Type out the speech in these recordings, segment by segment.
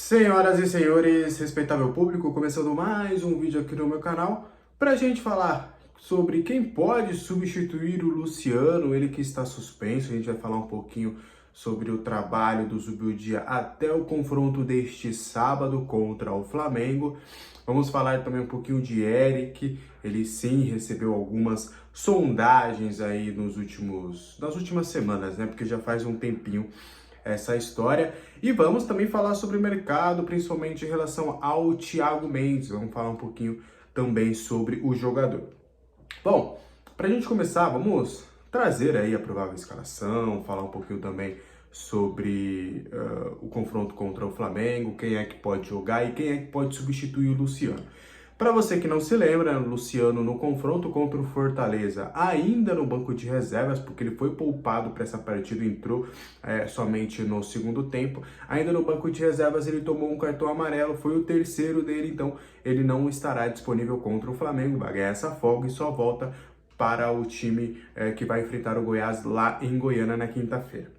Senhoras e senhores, respeitável público, começando mais um vídeo aqui no meu canal para a gente falar sobre quem pode substituir o Luciano, ele que está suspenso. A gente vai falar um pouquinho sobre o trabalho do Zubeldia até o confronto deste sábado contra o Flamengo. Vamos falar também um pouquinho de Eric, ele sim recebeu algumas sondagens aí nas últimas semanas, né? Porque já faz um tempinho essa história. E vamos também falar sobre o mercado, principalmente em relação ao Thiago Mendes. Vamos falar um pouquinho também sobre o jogador. Bom, para a gente começar, vamos trazer aí a provável escalação, falar um pouquinho também sobre o confronto contra o Flamengo, quem é que pode jogar e quem é que pode substituir o Luciano. Para você que não se lembra, o Luciano no confronto contra o Fortaleza, ainda no banco de reservas, porque ele foi poupado para essa partida, entrou somente no segundo tempo. Ainda no banco de reservas ele tomou um cartão amarelo, foi o terceiro dele, então ele não estará disponível contra o Flamengo, vai ganhar essa folga e só volta para o time que vai enfrentar o Goiás lá em Goiânia na quinta-feira.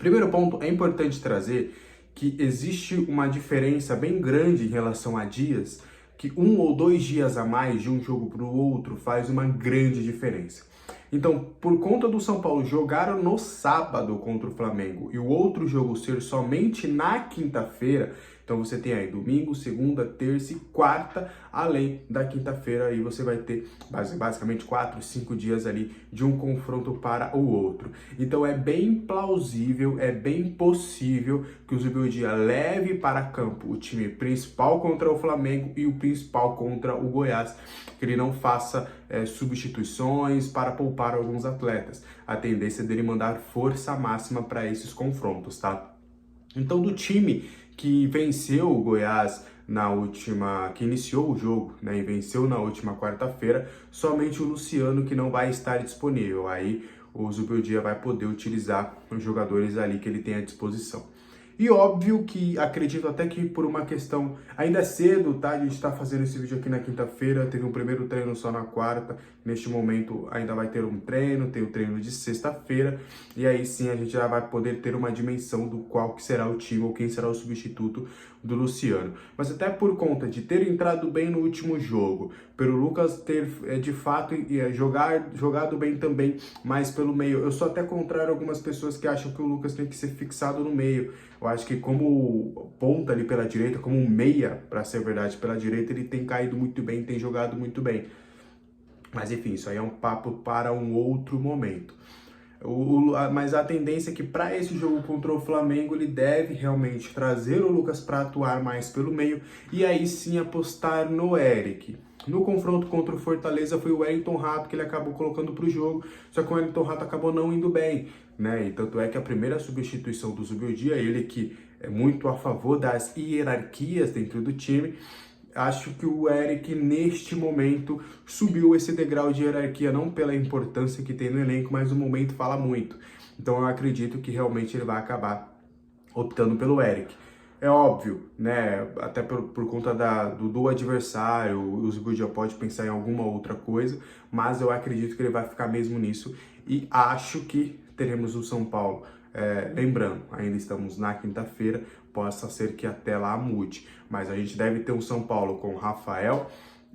Primeiro ponto, é importante trazer que existe uma diferença bem grande em relação a dias, que 1 ou 2 dias a mais de um jogo para o outro faz uma grande diferença. Então, por conta do São Paulo jogar no sábado contra o Flamengo e o outro jogo ser somente na quinta-feira, então você tem aí domingo, segunda, terça e quarta, além da quinta-feira, aí você vai ter basicamente 4, 5 dias ali de um confronto para o outro. Então é bem plausível, é bem possível que o Zubeldia leve para campo o time principal contra o Flamengo e o principal contra o Goiás, que ele não faça substituições para poupar alguns atletas. A tendência dele mandar força máxima para esses confrontos, tá? Então, do time que venceu o Goiás que iniciou o jogo, né, e venceu na última quarta-feira, somente o Luciano que não vai estar disponível. Aí o Zubeldia vai poder utilizar os jogadores ali que ele tem à disposição. E óbvio que acredito até que por uma questão, ainda é cedo, tá? A gente tá fazendo esse vídeo aqui na quinta-feira, teve um primeiro treino só na quarta, neste momento ainda vai ter um treino, tem o treino de sexta-feira, e aí sim a gente já vai poder ter uma dimensão do qual que será o time ou quem será o substituto do Luciano. Mas até por conta de ter entrado bem no último jogo, pelo Lucas ter de fato jogado bem também, mas pelo meio, eu sou até contrário a algumas pessoas que acham que o Lucas tem que ser fixado no meio. Eu acho que como ponta ali pela direita, como um meia, para ser verdade, pela direita, ele tem caído muito bem, tem jogado muito bem. Mas enfim, isso aí é um papo para um outro momento. Mas a tendência é que para esse jogo contra o Flamengo ele deve realmente trazer o Lucas para atuar mais pelo meio e aí sim apostar no Eric. No confronto contra o Fortaleza foi o Wellington Rato que ele acabou colocando para o jogo, só que o Wellington Rato acabou não indo bem, né? E tanto é que a primeira substituição do Zubeldia, ele que é muito a favor das hierarquias dentro do time, acho que o Eric, neste momento, subiu esse degrau de hierarquia, não pela importância que tem no elenco, mas o momento fala muito. Então eu acredito que realmente ele vai acabar optando pelo Eric. É óbvio, né? Até por conta do adversário, o Zubeldia pode pensar em alguma outra coisa, mas eu acredito que ele vai ficar mesmo nisso e acho que teremos o São Paulo. Lembrando, ainda estamos na quinta-feira, possa ser que até lá mude, mas a gente deve ter um São Paulo com Rafael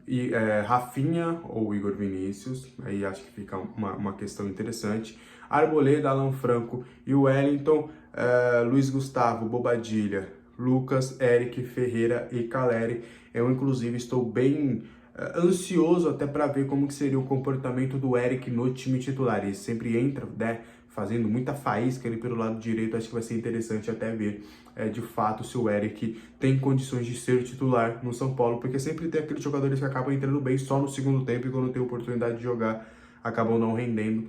e Rafinha ou Igor Vinícius, aí acho que fica uma questão interessante. Arboleda, Alan Franco e o Wellington, Luiz Gustavo, Bobadilha, Lucas, Eric, Ferreira e Caleri. Eu, inclusive, estou bem ansioso até para ver como que seria o comportamento do Eric no time titular. Ele sempre entra, né, fazendo muita faísca ali pelo lado direito. Acho que vai ser interessante até ver de fato se o Eric tem condições de ser titular no São Paulo, porque sempre tem aqueles jogadores que acabam entrando bem só no segundo tempo e quando tem oportunidade de jogar acabam não rendendo.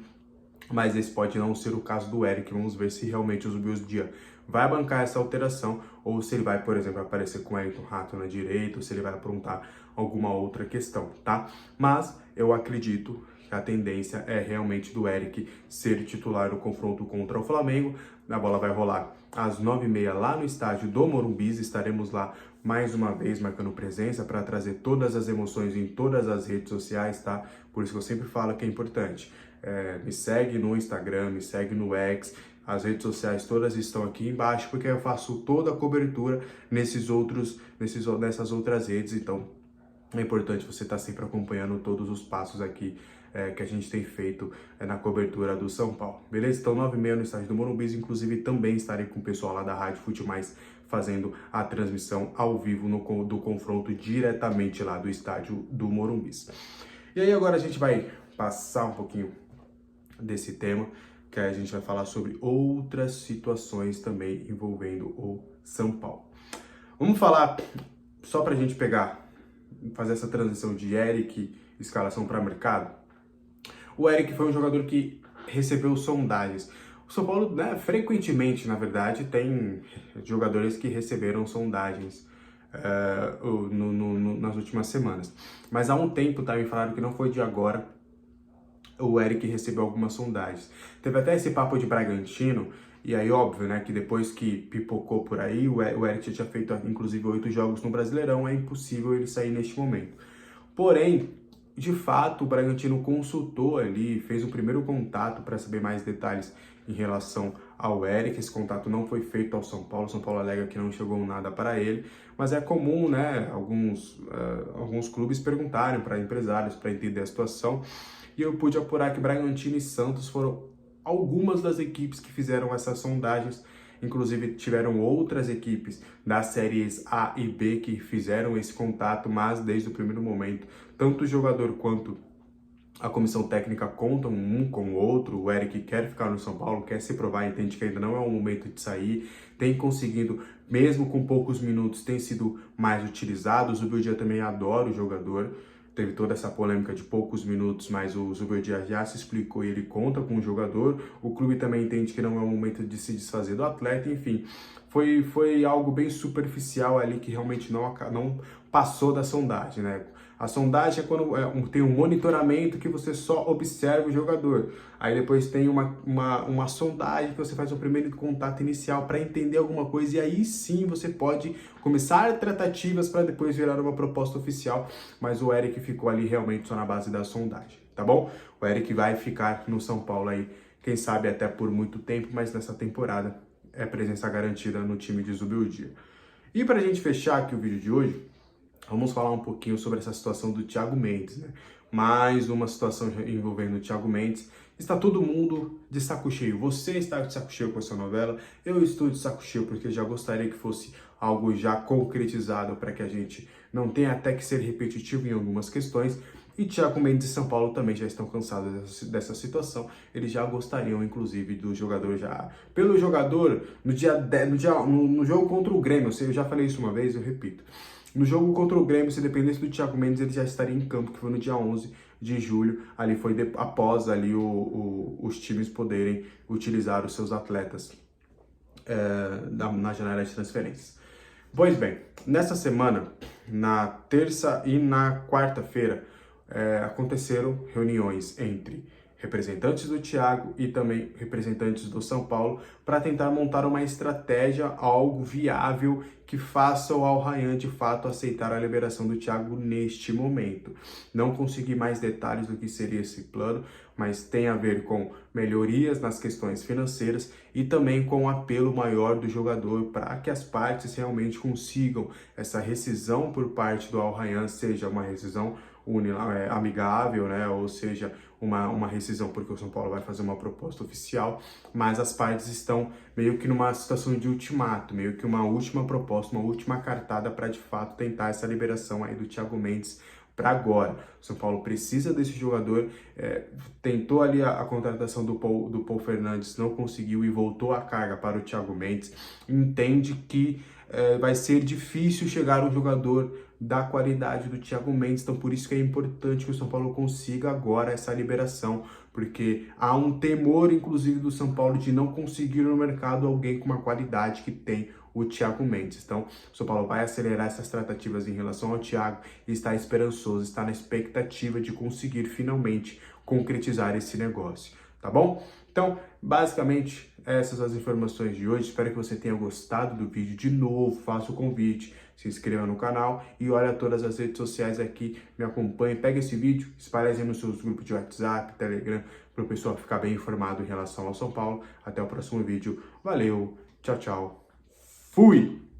Mas esse pode não ser o caso do Eric. Vamos ver se realmente o Zubeldia vai bancar essa alteração ou se ele vai, por exemplo, aparecer com o Wellington Rato na direita ou se ele vai aprontar alguma outra questão, tá? Mas eu acredito que a tendência é realmente do Eric ser titular no confronto contra o Flamengo. A bola vai rolar às 9h30 lá no estádio do Morumbi. Estaremos lá mais uma vez marcando presença para trazer todas as emoções em todas as redes sociais, tá? Por isso que eu sempre falo que é importante. Me segue no Instagram, me segue no X, as redes sociais todas estão aqui embaixo, porque eu faço toda a cobertura nessas outras redes, então é importante você estar sempre acompanhando todos os passos aqui que a gente tem feito na cobertura do São Paulo, beleza? Então 9h30 no estádio do Morumbi, inclusive também estarei com o pessoal lá da Rádio Fute Mais fazendo a transmissão ao vivo do confronto diretamente lá do estádio do Morumbi. E aí agora a gente vai passar um pouquinho desse tema, que aí a gente vai falar sobre outras situações também envolvendo o São Paulo. Vamos falar, só para a gente fazer essa transição de Eric, escalação para mercado. O Eric foi um jogador que recebeu sondagens. O São Paulo, né, frequentemente, na verdade, tem jogadores que receberam sondagens nas últimas semanas. Mas há um tempo também falaram que não foi de agora o Eric recebeu algumas sondagens. Teve até esse papo de Bragantino, e aí óbvio, né, que depois que pipocou por aí, o Eric já tinha feito inclusive 8 jogos no Brasileirão, é impossível ele sair neste momento. Porém, de fato, o Bragantino consultou ali, fez um primeiro contato para saber mais detalhes em relação ao Eric. Esse contato não foi feito ao São Paulo. O São Paulo alega que não chegou nada para ele, mas é comum, né, alguns clubes perguntarem para empresários para entender a situação. E eu pude apurar que Bragantino e Santos foram algumas das equipes que fizeram essas sondagens. Inclusive tiveram outras equipes das séries A e B que fizeram esse contato, mas desde o primeiro momento, tanto o jogador quanto a comissão técnica contam um com o outro. O Eric quer ficar no São Paulo, quer se provar, entende que ainda não é o momento de sair, tem conseguido, mesmo com poucos minutos, tem sido mais utilizado. O Zubeldia também adora o jogador. Teve toda essa polêmica de poucos minutos, mas o Zubeldia já se explicou e ele conta com o jogador. O clube também entende que não é o momento de se desfazer do atleta, enfim. Foi algo bem superficial ali que realmente não passou da sondagem, né? A sondagem é quando tem um monitoramento que você só observa o jogador. Aí depois tem uma sondagem que você faz o primeiro contato inicial para entender alguma coisa, e aí sim você pode começar tratativas para depois virar uma proposta oficial. Mas o Eric ficou ali realmente só na base da sondagem, tá bom? O Eric vai ficar no São Paulo aí, quem sabe até por muito tempo, mas nessa temporada é presença garantida no time de Zubeldia. E para a gente fechar aqui o vídeo de hoje, vamos falar um pouquinho sobre essa situação do Thiago Mendes, né? Mais uma situação envolvendo o Thiago Mendes. Está todo mundo de saco cheio. Você está de saco cheio com essa novela. Eu estou de saco cheio porque já gostaria que fosse algo já concretizado para que a gente não tenha até que ser repetitivo em algumas questões. E Thiago Mendes e São Paulo também já estão cansados dessa situação. Eles já gostariam, inclusive, do jogador pelo jogador no jogo contra o Grêmio. Eu já falei isso uma vez, eu repito. No jogo contra o Grêmio, se dependesse do Thiago Mendes, ele já estaria em campo, que foi no dia 11 de julho. Ali foi após ali os times poderem utilizar os seus atletas na janela de transferências. Pois bem, nessa semana, na terça e na quarta-feira, aconteceram reuniões entre representantes do Thiago e também representantes do São Paulo para tentar montar uma estratégia, algo viável que faça o Al Rayyan de fato aceitar a liberação do Thiago neste momento. Não consegui mais detalhes do que seria esse plano, mas tem a ver com melhorias nas questões financeiras e também com um apelo maior do jogador para que as partes realmente consigam essa rescisão por parte do Al Rayyan, seja uma rescisão amigável, né? Ou seja, uma rescisão porque o São Paulo vai fazer uma proposta oficial, mas as partes estão meio que numa situação de ultimato, meio que uma última proposta, uma última cartada para de fato tentar essa liberação aí do Thiago Mendes para agora. O São Paulo precisa desse jogador, tentou ali a contratação do Paul Fernandes, não conseguiu e voltou a carga para o Thiago Mendes, entende que vai ser difícil chegar um jogador da qualidade do Thiago Mendes, então por isso que é importante que o São Paulo consiga agora essa liberação, porque há um temor, inclusive, do São Paulo de não conseguir no mercado alguém com uma qualidade que tem o Thiago Mendes. Então, o São Paulo vai acelerar essas tratativas em relação ao Thiago e está esperançoso, está na expectativa de conseguir finalmente concretizar esse negócio, tá bom? Então, basicamente, essas são as informações de hoje. Espero que você tenha gostado do vídeo. De novo, faça o convite, se inscreva no canal e olha todas as redes sociais aqui, me acompanhe, pega esse vídeo, espalhe aí nos seus grupos de WhatsApp, Telegram, para o pessoal ficar bem informado em relação ao São Paulo. Até o próximo vídeo. Valeu, tchau, tchau. Fui!